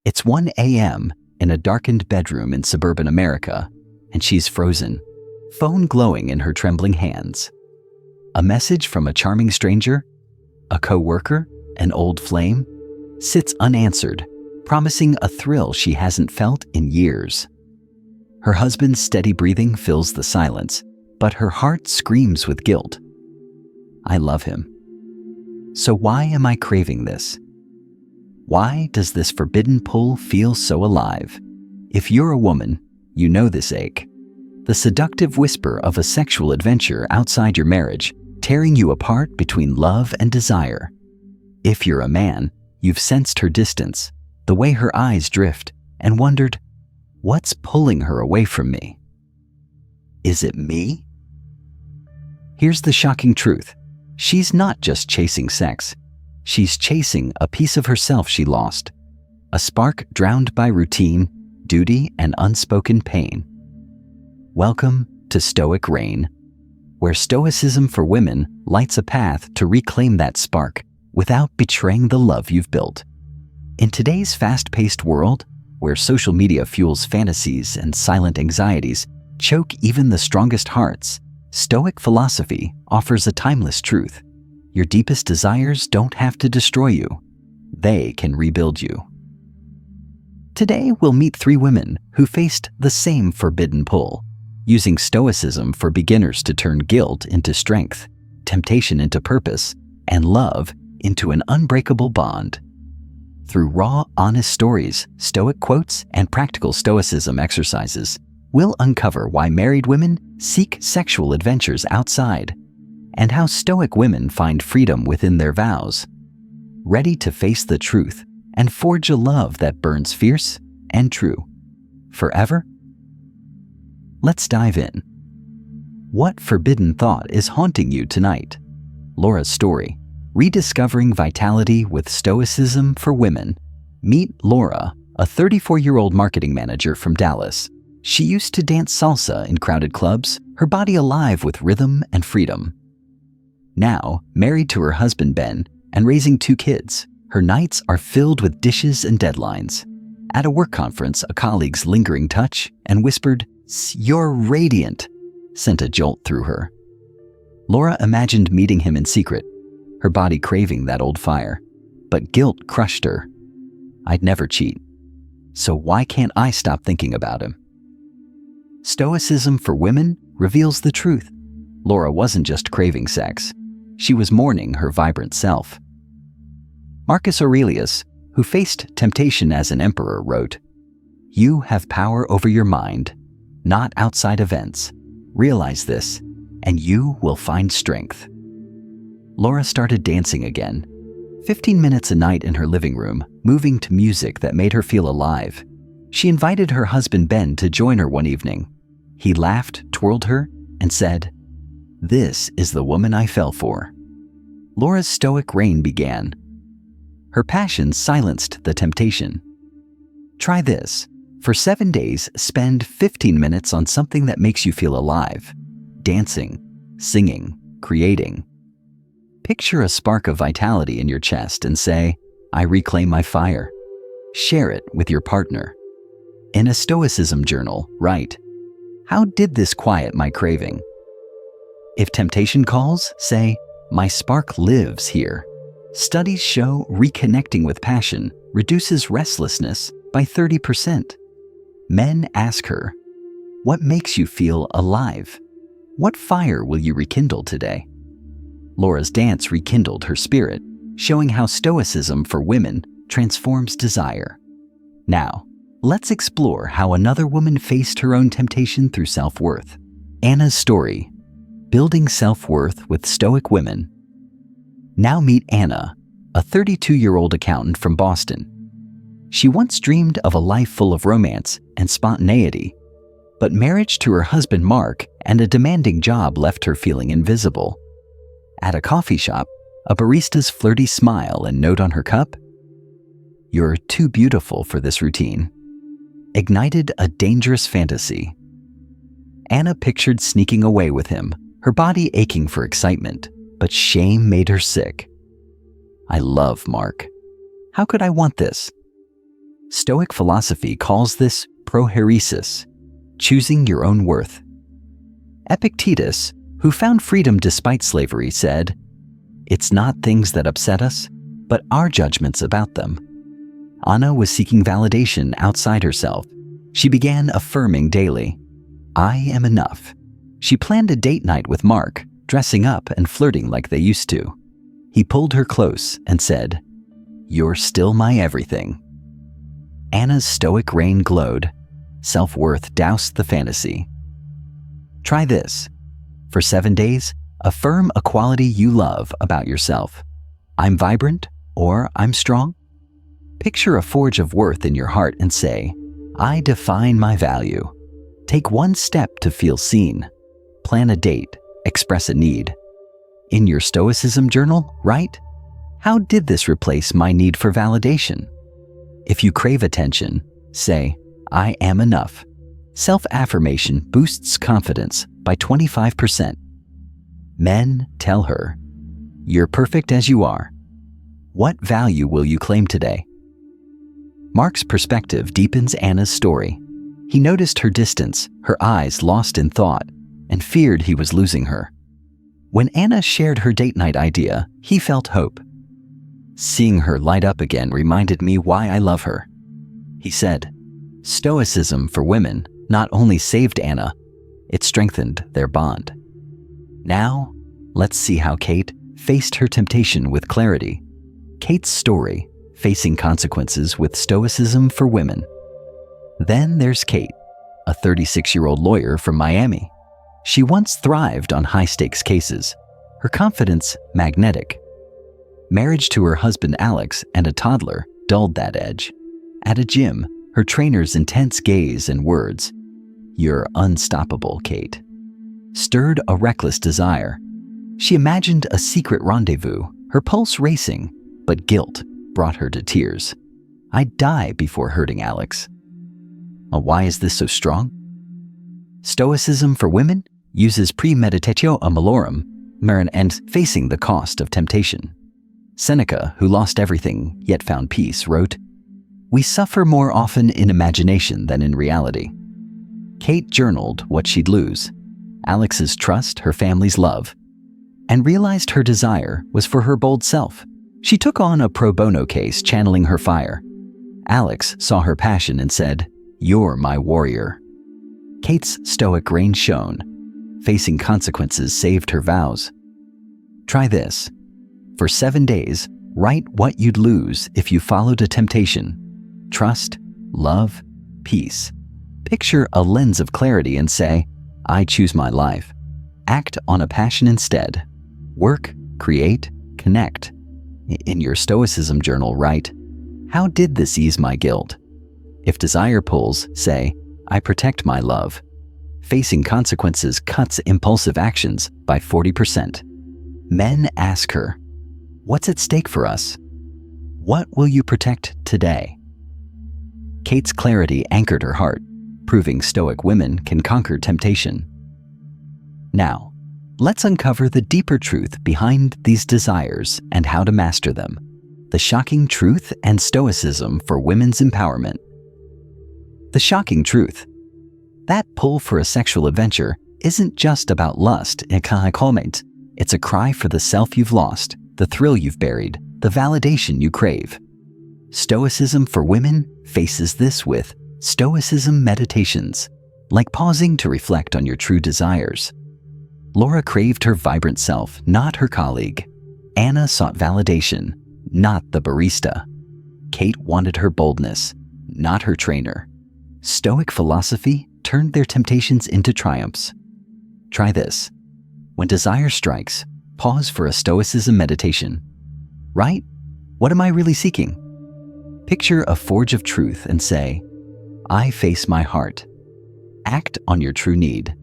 It's 1 a.m. in a darkened bedroom in suburban America, and she's frozen, phone glowing in her trembling hands. A message from a charming stranger, a coworker, an old flame, sits unanswered, promising a thrill she hasn't felt in years. Her husband's steady breathing fills the silence, but her heart screams with guilt. I love him. So why am I craving this? Why does this forbidden pull feel so alive? If you're a woman, you know this ache. The seductive whisper of a sexual adventure outside your marriage, tearing you apart between love and desire. If you're a man, you've sensed her distance, the way her eyes drift, and wondered, what's pulling her away from me? Is it me? Here's the shocking truth. She's not just chasing sex. She's chasing a piece of herself she lost, a spark drowned by routine, duty, and unspoken pain. Welcome to Stoic Reign, where Stoicism for women lights a path to reclaim that spark without betraying the love you've built. In today's fast-paced world, where social media fuels fantasies and silent anxieties choke even the strongest hearts, Stoic philosophy offers a timeless truth. Your deepest desires don't have to destroy you. They can rebuild you. Today, we'll meet 3 women who faced the same forbidden pull, using Stoicism for beginners to turn guilt into strength, temptation into purpose, and love into an unbreakable bond. Through raw, honest stories, Stoic quotes, and practical Stoicism exercises, we'll uncover why married women seek sexual adventures outside, and how Stoic women find freedom within their vows, ready to face the truth and forge a love that burns fierce and true, forever? Let's dive in. What forbidden thought is haunting you tonight? Laura's story, rediscovering vitality with Stoicism for women. Meet Laura, a 34-year-old marketing manager from Dallas. She used to dance salsa in crowded clubs, her body alive with rhythm and freedom. Now, married to her husband Ben and raising 2 kids, her nights are filled with dishes and deadlines. At a work conference, a colleague's lingering touch and whispered, "You're radiant," sent a jolt through her. Laura imagined meeting him in secret, her body craving that old fire, but guilt crushed her. I'd never cheat, so why can't I stop thinking about him? Stoicism for women reveals the truth. Laura wasn't just craving sex. She was mourning her vibrant self. Marcus Aurelius, who faced temptation as an emperor, wrote, "You have power over your mind, not outside events. Realize this, and you will find strength." Laura started dancing again, 15 minutes a night in her living room, moving to music that made her feel alive. She invited her husband Ben to join her one evening. He laughed, twirled her, and said, "This is the woman I fell for." Laura's Stoic reign began. Her passion silenced the temptation. Try this. For 7 days, spend 15 minutes on something that makes you feel alive. Dancing, singing, creating. Picture a spark of vitality in your chest and say, "I reclaim my fire." Share it with your partner. In a Stoicism journal, write, "How did this quiet my craving?" If temptation calls, say, "My spark lives here." Studies show reconnecting with passion reduces restlessness by 30%. Men ask her, "What makes you feel alive? What fire will you rekindle today?" Laura's dance rekindled her spirit, showing how Stoicism for women transforms desire. Now, let's explore how another woman faced her own temptation through self-worth. Anna's story, building self-worth with Stoic women. Now meet Anna, a 32-year-old accountant from Boston. She once dreamed of a life full of romance and spontaneity, but marriage to her husband Mark and a demanding job left her feeling invisible. At a coffee shop, a barista's flirty smile and note on her cup, "You're too beautiful for this routine," ignited a dangerous fantasy. Anna pictured sneaking away with him, her body aching for excitement, but shame made her sick. "I love Mark. How could I want this?" Stoic philosophy calls this prohairesis, choosing your own worth. Epictetus, who found freedom despite slavery, said, "It's not things that upset us, but our judgments about them." Anna was seeking validation outside herself. She began affirming daily, "I am enough." She planned a date night with Mark, dressing up and flirting like they used to. He pulled her close and said, "You're still my everything." Anna's Stoic Reign glowed. Self-worth doused the fantasy. Try this. For 7 days, affirm a quality you love about yourself. I'm vibrant, or I'm strong. Picture a forge of worth in your heart and say, I define my value. Take one step to feel seen. Plan a date, express a need. In your Stoicism journal, write, how did this replace my need for validation? If you crave attention, say, I am enough. Self-affirmation boosts confidence by 25%. Men, tell her, you're perfect as you are. What value will you claim today? Mark's perspective deepens Anna's story. He noticed her distance, her eyes lost in thought, and feared he was losing her. When Anna shared her date night idea, he felt hope. Seeing her light up again reminded me why I love her. He said, Stoicism for women not only saved Anna, it strengthened their bond. Now, let's see how Kate faced her temptation with clarity. Kate's story, facing consequences with Stoicism for women. Then there's Kate, a 36-year-old lawyer from Miami. She once thrived on high-stakes cases, her confidence magnetic. Marriage to her husband Alex and a toddler dulled that edge. At a gym, her trainer's intense gaze and words, "You're unstoppable, Kate," stirred a reckless desire. She imagined a secret rendezvous, her pulse racing, but guilt brought her to tears. I'd die before hurting Alex. Well, why is this so strong? Stoicism for women uses premeditatio malorum and facing the cost of temptation. Seneca, who lost everything yet found peace, wrote, "We suffer more often in imagination than in reality." Kate journaled what she'd lose, Alex's trust, her family's love, and realized her desire was for her bold self. She took on a pro bono case, channeling her fire. Alex saw her passion and said, "You're my warrior." Kate's Stoic Reign shone. Facing consequences saved her vows. Try this. For 7 days, write what you'd lose if you followed a temptation. Trust, love, peace. Picture a lens of clarity and say, I choose my life. Act on a passion instead. Work, create, connect. In your Stoicism journal, write, how did this ease my guilt? If desire pulls, say, I protect my love. Facing consequences cuts impulsive actions by 40%. Men ask her, what's at stake for us? What will you protect today? Kate's clarity anchored her heart, proving Stoic women can conquer temptation. Now, let's uncover the deeper truth behind these desires and how to master them. The shocking truth and Stoicism for women's empowerment. The shocking truth. That pull for a sexual adventure isn't just about lust, it's a cry for the self you've lost, the thrill you've buried, the validation you crave. Stoicism for women faces this with Stoicism meditations, like pausing to reflect on your true desires. Laura craved her vibrant self, not her colleague. Anna sought validation, not the barista. Kate wanted her boldness, not her trainer. Stoic philosophy turned their temptations into triumphs. Try this. When desire strikes, pause for a Stoicism meditation. Write, what am I really seeking? Picture a forge of truth and say, I face my heart. Act on your true need.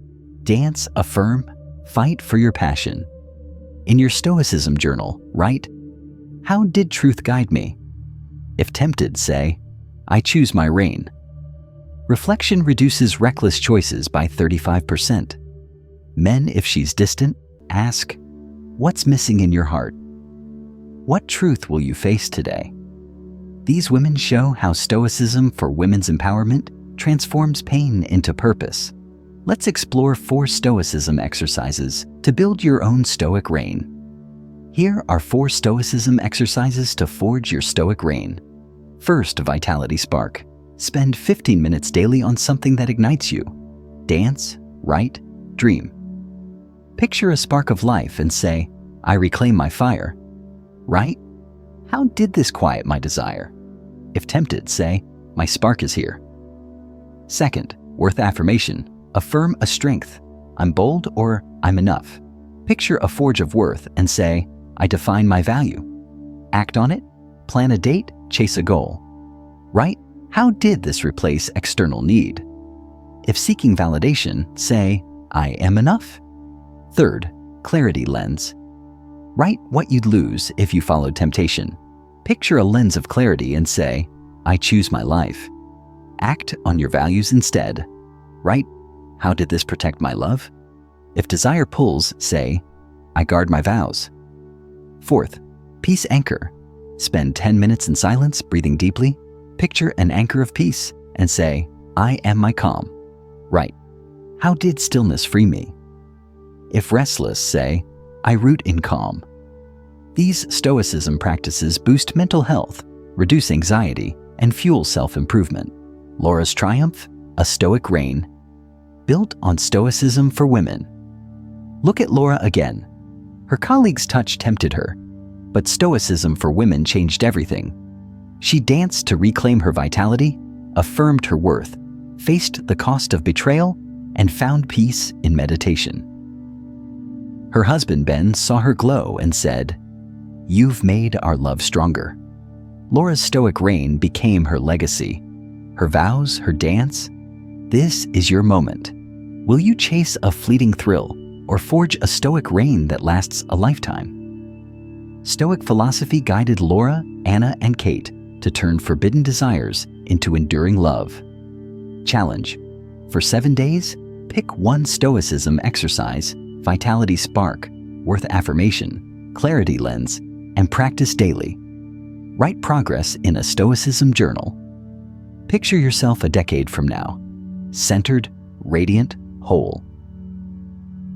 Dance, affirm, fight for your passion. In your Stoicism journal, write, how did truth guide me? If tempted, say, I choose my reign. Reflection reduces reckless choices by 35%. Men, if she's distant, ask, what's missing in your heart? What truth will you face today? These women show how Stoicism for women's empowerment transforms pain into purpose. Let's explore 4 Stoicism exercises to build your own Stoic Reign. Here are 4 Stoicism exercises to forge your Stoic Reign. First, Vitality Spark. Spend 15 minutes daily on something that ignites you. Dance, write, dream. Picture a spark of life and say, I reclaim my fire. Write, how did this quiet my desire? If tempted, say, my spark is here. Second, worth affirmation. Affirm a strength. I'm bold or I'm enough. Picture a forge of worth and say, I define my value. Act on it. Plan a date, chase a goal. Write, how did this replace external need? If seeking validation, say, I am enough. Third, clarity lens. Write what you'd lose if you followed temptation. Picture a lens of clarity and say, I choose my life. Act on your values instead. Write, how did this protect my love? If desire pulls, say, I guard my vows. Fourth, peace anchor. Spend 10 minutes in silence, breathing deeply. Picture an anchor of peace and say, I am my calm. Write, how did stillness free me? If restless, say, I root in calm. These Stoicism practices boost mental health, reduce anxiety, and fuel self-improvement. Laura's Triumph, a Stoic Reign, built on Stoicism for women. Look at Laura again. Her colleague's touch tempted her, but Stoicism for women changed everything. She danced to reclaim her vitality, affirmed her worth, faced the cost of betrayal, and found peace in meditation. Her husband, Ben, saw her glow and said, You've made our love stronger. Laura's Stoic Reign became her legacy. Her vows, her dance. This is your moment. Will you chase a fleeting thrill or forge a Stoic Reign that lasts a lifetime? Stoic philosophy guided Laura, Anna, and Kate to turn forbidden desires into enduring love. Challenge. For 7 days, pick one Stoicism exercise, Vitality Spark, Worth Affirmation, Clarity Lens, and practice daily. Write progress in a Stoicism journal. Picture yourself a decade from now, centered, radiant, whole.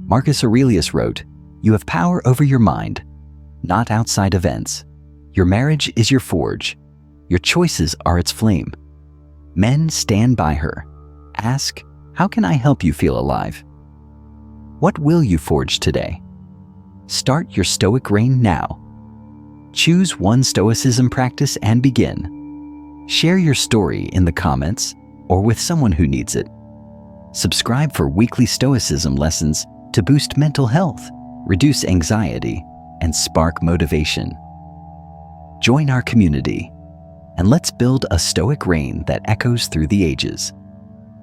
Marcus Aurelius wrote, You have power over your mind, not outside events. Your marriage is your forge. Your choices are its flame. Men stand by her. Ask, how can I help you feel alive? What will you forge today? Start your Stoic Reign now. Choose one Stoicism practice and begin. Share your story in the comments or with someone who needs it. Subscribe for weekly Stoicism lessons to boost mental health, reduce anxiety, and spark motivation. Join our community, and let's build a Stoic Reign that echoes through the ages.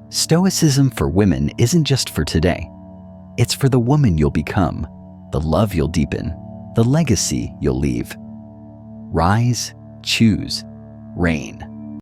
Stoicism for women isn't just for today. It's for the woman you'll become, the love you'll deepen, the legacy you'll leave. Rise, choose, reign.